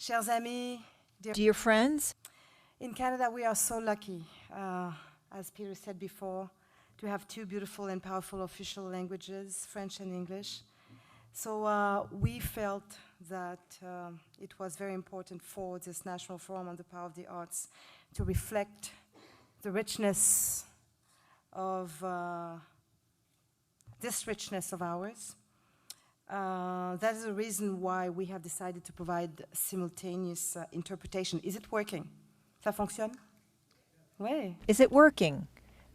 Chers amis, Dear friends, in Canada we are so lucky, as Peter said before, to have two beautiful and powerful official languages, French and English. So we felt that it was very important for this National Forum on the Power of the Arts to reflect the richness of this richness of ours. That is the reason why we have decided to provide simultaneous interpretation. Is it working? Ça fonctionne? Oui. is it working?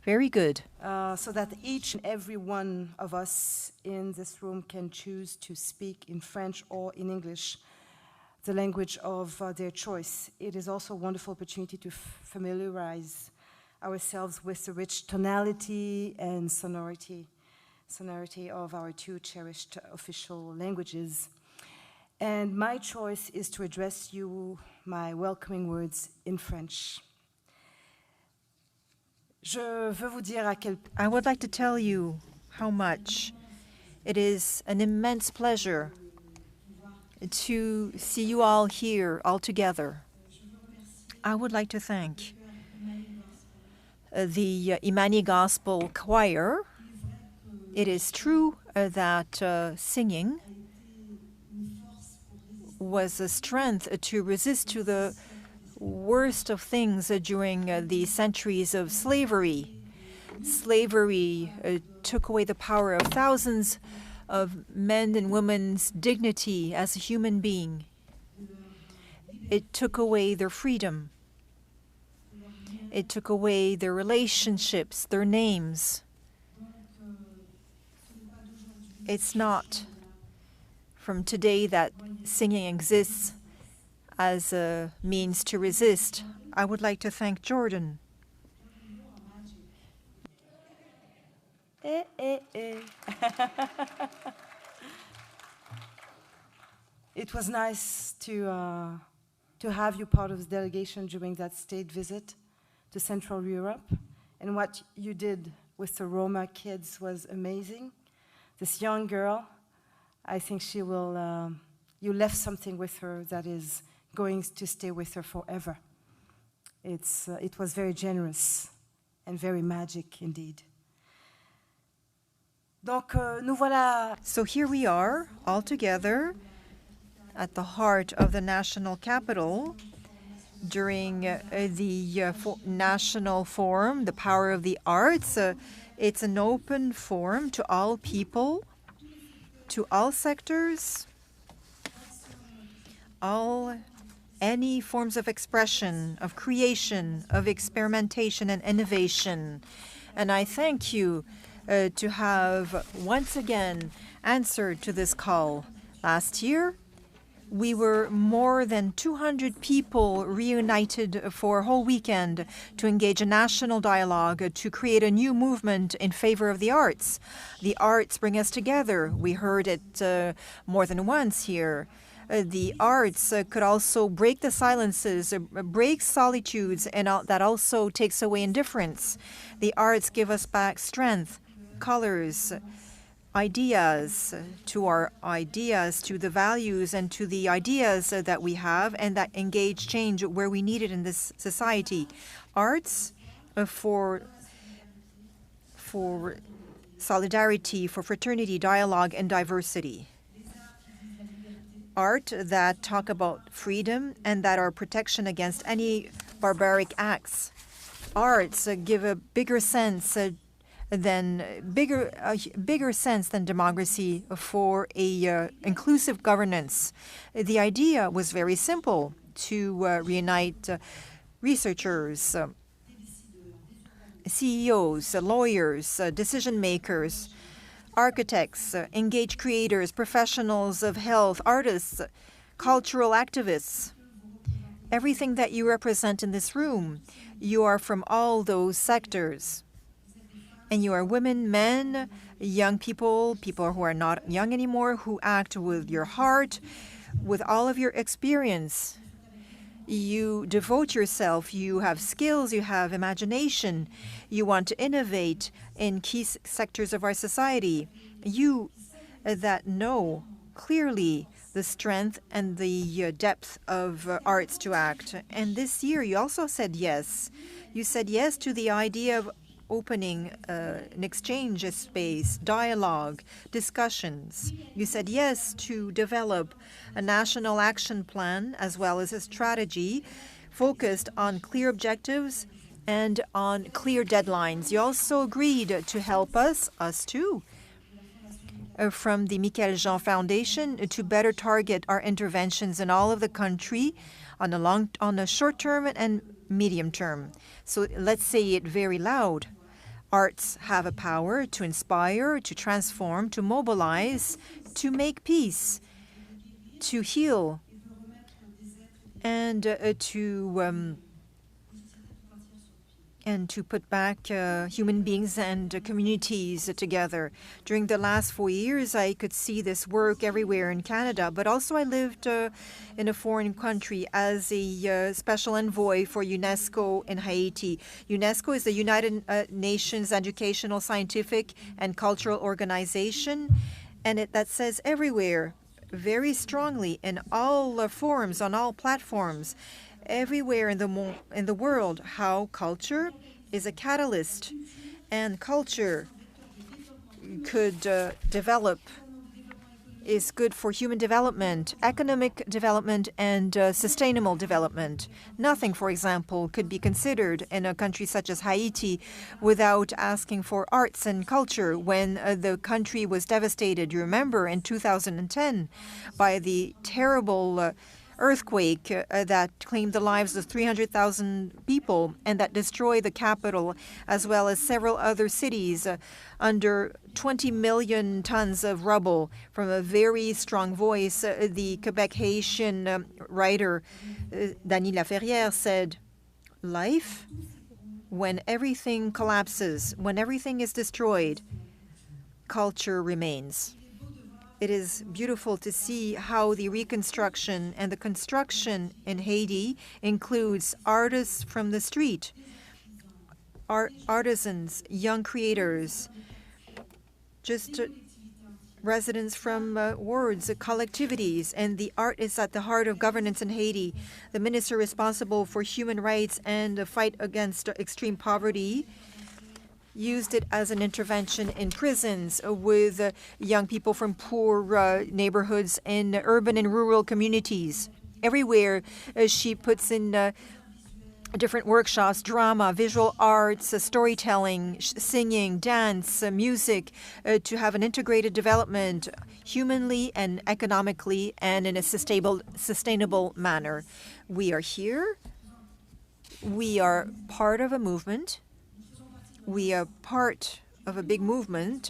Very good. So that each and every one of us in this room can choose to speak in French or in English, the language of their choice. It is also a wonderful opportunity to familiarize ourselves with the rich tonality and sonority of our two cherished official languages. And my choice is to address you my welcoming words in French. Je veux vous dire à quel I would like to tell you how much it is an immense pleasure to see you all here, all together. I would like to thank the Imani Gospel Choir. It is true that singing was a strength to resist to the worst of things during the centuries of slavery. Slavery took away the power of thousands of men and women's dignity as a human being. It took away their freedom. It took away their relationships, their names. It's not from today that singing exists as a means to resist. I would like to thank Jordan. It was nice to have you part of the delegation during that state visit to Central Europe. And what you did with the Roma kids was amazing. This young girl, I think she will, you left something with her that is going to stay with her forever. It was very generous and very magic indeed. Donc, nous voilà. So here we are, all together, at the heart of the national capital during the National Forum, the Power of the Arts. It's an open forum to all people, to all sectors, any forms of expression, of creation, of experimentation and innovation. And I thank you to have once again answered to this call. Last year, we were more than 200 people reunited for a whole weekend to engage a national dialogue to create a new movement in favor of the arts. The arts bring us together. We heard it more than once here. The arts could also break the silences, break solitudes, and that also takes away indifference. The arts give us back strength, colors, ideas, to our ideas, to the values, and to the ideas that we have, and that engage change where we need it in this society. Arts for solidarity, for fraternity, dialogue, and diversity. Art that talk about freedom and that are protection against any barbaric acts. Arts give a bigger sense bigger sense than democracy for a inclusive governance. The idea was very simple: to reunite researchers, CEOs, lawyers, decision makers, architects, engaged creators, professionals of health, artists, cultural activists. Everything that you represent in this room, you are from all those sectors. And you are women, men, young people, people who are not young anymore, who act with your heart, with all of your experience. You devote yourself, you have skills, you have imagination, you want to innovate in key sectors of our society. You that know clearly the strength and the depth of arts to act. And this year you also said yes. You said yes to the idea of opening an exchange space, dialogue, discussions. You said yes to develop a national action plan as well as a strategy focused on clear objectives and on clear deadlines. You also agreed to help us too, from the Michaëlle Jean Foundation to better target our interventions in all of the country on a short term and medium term. So let's say it very loud. Arts have a power to inspire, to transform, to mobilize, to make peace, to heal, and to put back human beings and communities together. During the last 4 years, I could see this work everywhere in Canada, but also I lived in a foreign country as a special envoy for UNESCO in Haiti. UNESCO is the United Nations Educational, Scientific, and Cultural Organization, and that says everywhere, very strongly, in all forums, on all platforms, everywhere in the world, how culture is a catalyst and culture could develop, is good for human development, economic development, and sustainable development. Nothing, for example, could be considered in a country such as Haiti without asking for arts and culture when the country was devastated. You remember in 2010 by the terrible earthquake that claimed the lives of 300,000 people and that destroyed the capital as well as several other cities under 20 million tons of rubble. From a very strong voice, the Quebec Haitian writer Dany Laferrière said, "Life, when everything collapses, when everything is destroyed, culture remains." It is beautiful to see how the reconstruction and the construction in Haiti includes artists from the street, artisans, young creators, just residents from wards, collectivities, and the art is at the heart of governance in Haiti. The minister responsible for human rights and the fight against extreme poverty used it as an intervention in prisons with young people from poor neighborhoods in urban and rural communities. Everywhere she puts in different workshops, drama, visual arts, storytelling, singing, dance, music, to have an integrated development humanly and economically and in a sustainable manner. We are here. We are part of a movement. We are part of a big movement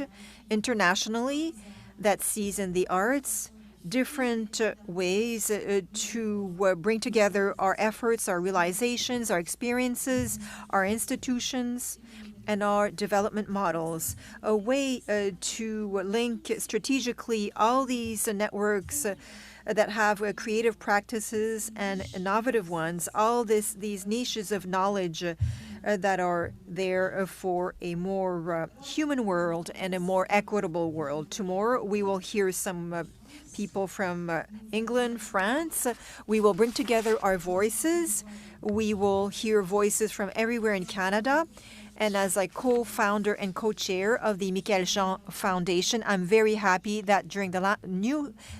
internationally that sees in the arts different ways to bring together our efforts, our realizations, our experiences, our institutions, and our development models. A way to link strategically all these networks that have creative practices and innovative ones, all these niches of knowledge that are there for a more human world and a more equitable world. Tomorrow we will hear some people from England, France. We will bring together our voices. We will hear voices from everywhere in Canada. And as a co-founder and co-chair of the Michaëlle Jean Foundation, I'm very happy that during the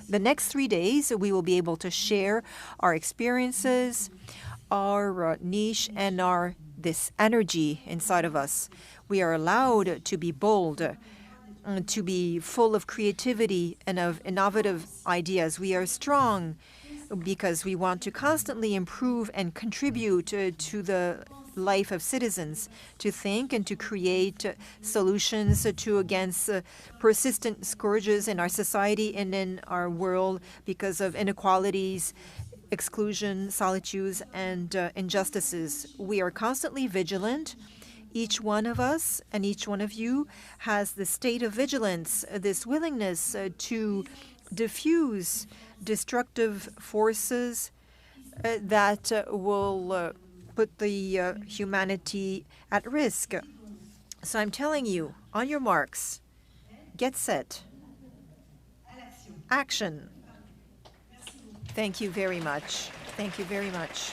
next 3 days, we will be able to share our experiences, our niche, and this energy inside of us. We are allowed to be bold, to be full of creativity and of innovative ideas. We are strong because we want to constantly improve and contribute to the life of citizens, to think and to create solutions against persistent scourges in our society and in our world because of inequalities, exclusion, solitudes, and injustices. We are constantly vigilant. Each one of us and each one of you has the state of vigilance, this willingness to diffuse destructive forces that will put the humanity at risk. So I'm telling you, on your marks, get set, action. Thank you very much. Thank you very much.